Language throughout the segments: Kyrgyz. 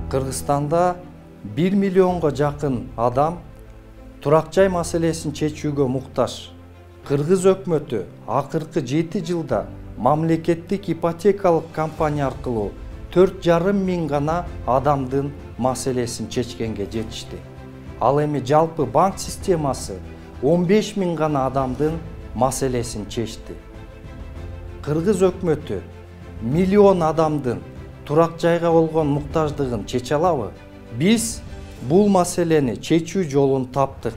Кыргызстанда 1 миллионго жакын адам турак жай маселесин чечүүгө муктаж. Кыргыз өкмөтү акыркы 7 жылда мамлекеттик ипотекалык компания аркылуу 4,5 миң гана адамдын маселесин чечкенге жетишти. Ал эми жалпы банк системасы 15 миң гана адамдын маселесин чечти. Кыргыз өкмөтү миллион адамдын турак жайга болгон муктаждыгын чече алабы? Биз бул маселени чечүү жолун таптык.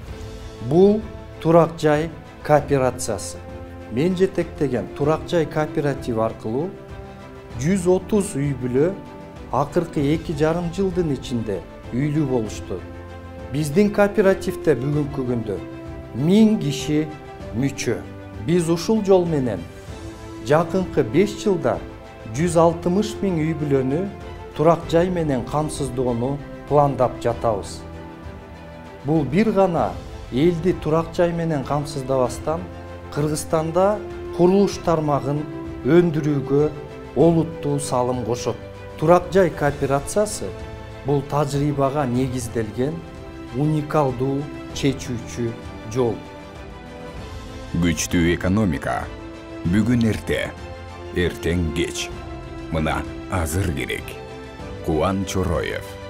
Бул турак жай кооперациясы. Мен жетектеген турак жай кооперативи аркылуу 130 үй бүлө акыркы 2,5 жылдын ичинде үйлүү болушту. Биздин кооперативде бүгүнкү күндө 1000 киши мүчө. Биз ушул жол менен жакынкы 5 жылда 160 миң үй бүлөнү турак жай менен камсыздоону пландап жатабыз. Бул бир гана элди турак жай менен камсыздабастан Кыргызстанда курулуш тармагын өндүрүүгө олуттуу салым кошот. Турак жай кооперациясы бул тажрыйбага негизделген уникалдуу чечүүчү жол. Күчтүү экономика. Бүгүн эрте, эртең кеч. Мына азыр керек. Кубан Чороев.